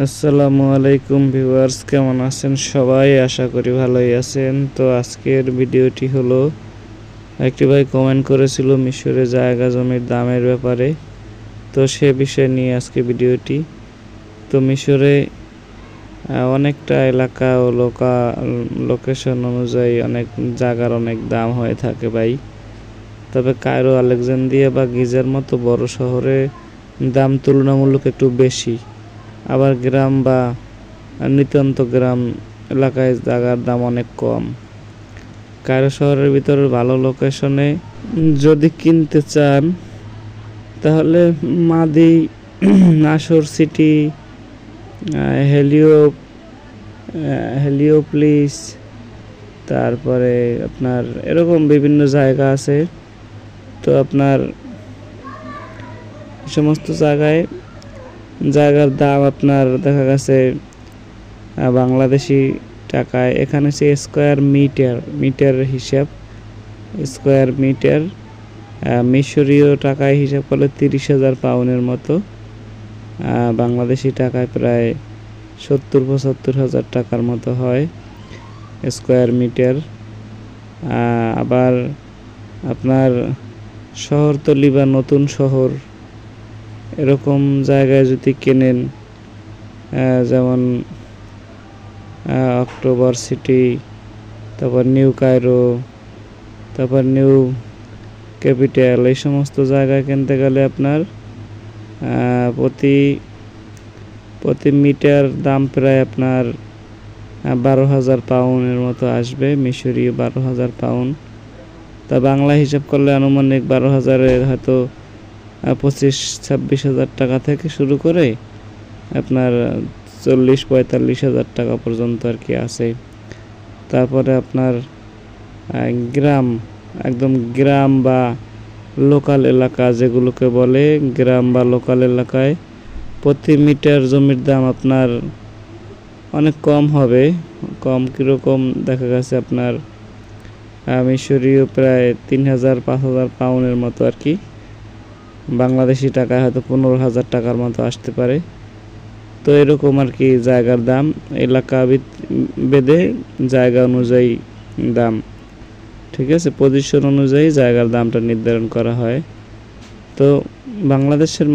আসসালামু আলাইকুম ভিউয়ার্স, কেমন আছেন সবাই? আশা করি ভালোই আছেন। তো আজকের ভিডিওটি হলো, একটি ভাই কমেন্ট করেছিল মিশরে জায়গা জমির দামের ব্যাপারে। তো সে বিষয় নিয়ে আজকে ভিডিওটি। তো মিশরে অনেকটা এলাকা ও লোকেশন অনুযায়ী অনেক জায়গার অনেক দাম হয়ে থাকে ভাই। তবে কায়রো, আলেকজান্দ্রিয়া বা গিজার মতো বড় শহরে দাম তুলনামূলক একটু বেশি। আবার গ্রাম বা নিতান্ত গ্রাম এলাকায় জায়গার দাম অনেক কম। কায়রো শহরের ভিতরে ভালো লোকেশনে যদি কিনতে চান তাহলে মাদি, নাসর সিটি, হেলিওপ্লিস, তারপরে আপনার এরকম বিভিন্ন জায়গা আছে। তো আপনার সমস্ত জায়গার দাম আপনার দেখা গেছে বাংলাদেশি টাকায়, এখানে সে মিটার হিসাব, স্কোয়ার মিটার মিশরীয় টাকায় হিসাব করলে 30,000 পাউন্ডের মতো, বাংলাদেশি টাকায় প্রায় 70-75,000 টাকার মতো হয় স্কোয়ার মিটার। আবার আপনার শহরতলি বা নতুন শহর এরকম জায়গায় যদি কেনেন, যেমন অক্টোবর সিটি, তারপর নিউ কায়রো, তারপর নিউ ক্যাপিটাল, এই সমস্ত জায়গায় কিনতে গেলে আপনার প্রতি মিটার দাম প্রায় আপনার 12,000 পাউন্ডের মতো আসবে, মিশরীয় 12,000 পাউন্ড। তা বাংলা হিসাব করলে আনুমানিক 12,000-এর হয়তো 25-26,000 টাকা থেকে শুরু করে আপনার 40-45,000 টাকা পর্যন্ত আর কি আছে। তারপরে আপনার একদম গ্রাম বা লোকাল এলাকা যেগুলোকে বলে, গ্রাম বা লোকাল এলাকায় প্রতি মিটার জমির দাম আপনার অনেক কম হবে। কম কীরকম দেখা গেছে আপনার মিশরীয় প্রায় 3,000-5,000 পাউন্ডের মতো আর কি, বাংলাদেশি টাকায় হয়তো 15,000 টাকার মতো আসতে পারে। তো এরকম আর কি জায়গার দাম, এলাকা বেঁধে জায়গা অনুযায়ী দাম, ঠিক আছে, পজিশন অনুযায়ী জায়গার দামটা নির্ধারণ করা হয়। তো বাংলাদেশের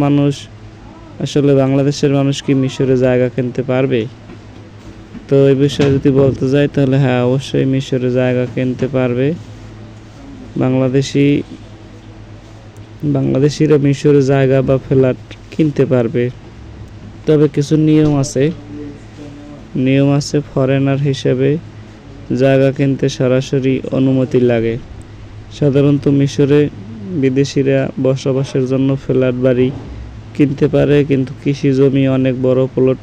মানুষ কি মিশরে জায়গা কিনতে পারবে? তো এই বিষয়ে যদি বলতে যাই তাহলে হ্যাঁ, অবশ্যই মিশরে জায়গা কিনতে পারবে। বাংলাদেশিরা মিশরে জায়গা বা ফ্ল্যাট কিনতে পারবে। তবে কিছু নিয়ম আছে। ফরেনার হিসেবে জায়গা কিনতে সরাসরি অনুমতি লাগে। সাধারণত মিশরে বিদেশিরা বসবাসের জন্য ফ্ল্যাট বাড়ি কিনতে পারে, কিন্তু কৃষি জমি, অনেক বড় প্লট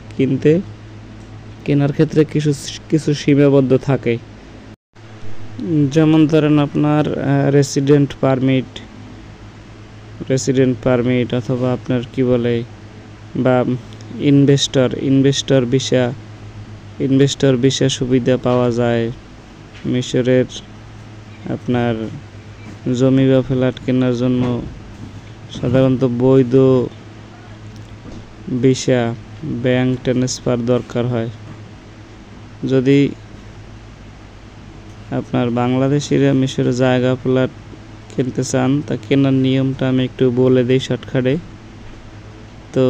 কেনার ক্ষেত্রে কিছু সীমাবদ্ধ থাকে। যেমন ধরেন আপনার রেসিডেন্ট পারমিট অথবা আপনার কি বলে বা ইনভেস্টর ভিসা সুবিধা পাওয়া যায় মিশরের। আপনার জমি বা ফ্ল্যাট কেনার জন্য সাধারণত বৈধ ভিসা, ব্যাংক ট্রান্সফার দরকার হয়। যদি আপনার বাংলাদেশিরা মিশরে জায়গা ফ্ল্যাট কিনতে চান, তা কেনার নিয়মটা আমি একটু বলে দিই শর্টকাটে। তো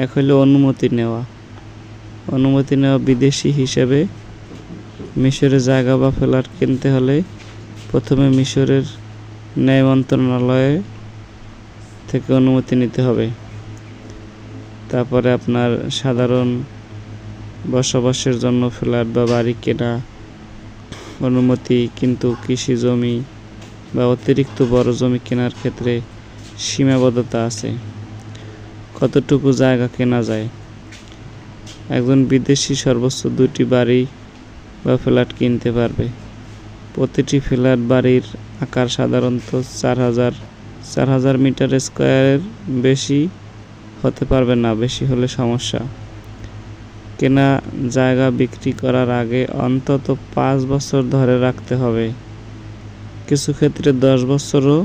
এক হলো অনুমতি নেওয়া। বিদেশি হিসেবে মিশরে জায়গা বা ফ্ল্যাট কিনতে হলে প্রথমে মিশরের ন্যায় মন্ত্রণালয় থেকে অনুমতি নিতে হবে। তারপরে আপনার সাধারণ বসবাসের জন্য ফ্ল্যাট বা বাড়ি কেনা অনুমতি, কিন্তু কৃষি জমি বা অতিরিক্ত বড় জমি কেনার ক্ষেত্রে সীমাবদ্ধতা আছে। কতটুকু জায়গা কেনা যায়? একজন বিদেশি সর্বোচ্চ 2টি বাড়ি বা ফ্ল্যাট কিনতে পারবে। প্রতিটি ফ্ল্যাট বাড়ির আকার সাধারণত 4,000 মিটার স্কোয়ারের বেশি হতে পারবে না, বেশি হলে সমস্যা। কেনা জায়গা বিক্রি করার আগে অন্তত 5 বছর ধরে রাখতে হবে। কিছু ক্ষেত্রে 10 বছরও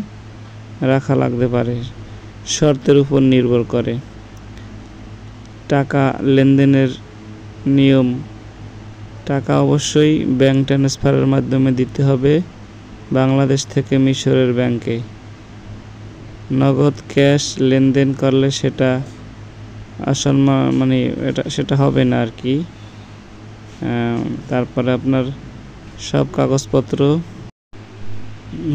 রাখা লাগতে পারে, শর্তের উপর নির্ভর করে। টাকা লেনদেনের নিয়ম, টাকা অবশ্যই ব্যাংক ট্রান্সফারের মাধ্যমে দিতে হবে বাংলাদেশ থেকে মিশরের ব্যাংকে। নগদ ক্যাশ লেনদেন করলে সেটা আসল মানে সেটা হবে না আর কি। তারপরে আপনার সব কাগজপত্র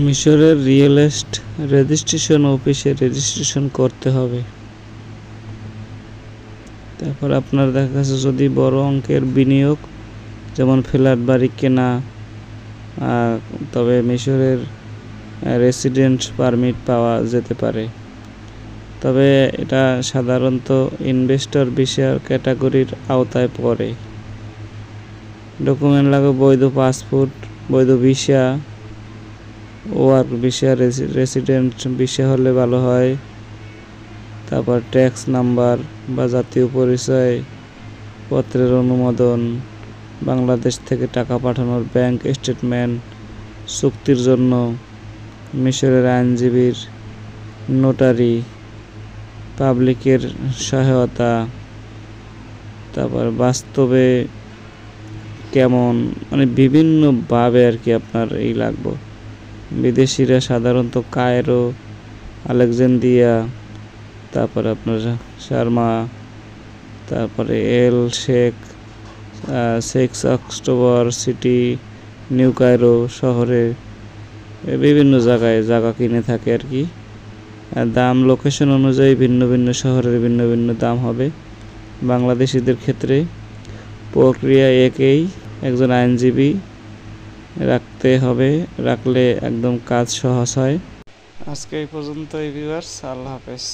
মিশরের রিয়েল এস্টেট রেজিস্ট্রেশন অফিসে রেজিস্ট্রেশন করতে হবে। তারপর আপনার দেখা গেছে যদি বড় অঙ্কের বিনিয়োগ, যেমন ফ্ল্যাট বাড়ি কেনা, তবে মিশরের রেসিডেন্ট পারমিট পাওয়া যেতে পারে। তবে এটা সাধারণত ইনভেস্টর ভিসা ক্যাটাগরির আওতায় পড়ে। ডকুমেন্ট লাগে বৈধ পাসপোর্ট, বৈধ visa, work visa, resident visa হলে ভালো হয়। তারপর ট্যাক্স নাম্বার বা জাতীয় পরিচয় পত্রের অনুমোদন, বাংলাদেশ থেকে টাকা পাঠানোর ব্যাংক স্টেটমেন্ট, চুক্তির জন্য মিশরের আইনজীবীর, নোটারি, পাবলিকের সহায়তা, তারপর বাস্তবে কেমন, মানে বিভিন্নভাবে আর কি আপনার এই লাগবে। বিদেশিরা সাধারণত কায়রো, আলেকজান্দ্রিয়া, তারপরে আপনার শার্মা, তারপরে el Sheikh, 6 October city, new Cairo শহরে বিভিন্ন জায়গায় জায়গা কিনে থাকে আর কি। দাম লোকেশন অনুযায়ী ভিন্ন ভিন্ন শহরের ভিন্ন ভিন্ন দাম হবে। বাংলাদেশিদের ক্ষেত্রে প্রক্রিয়া একই, একজন আইনজীবী রাখতে হবে, রাখলে একদম কাজ সহজ হয়। আজকে এই পর্যন্ত ভিউয়ার্স, আল্লাহ হাফেজ।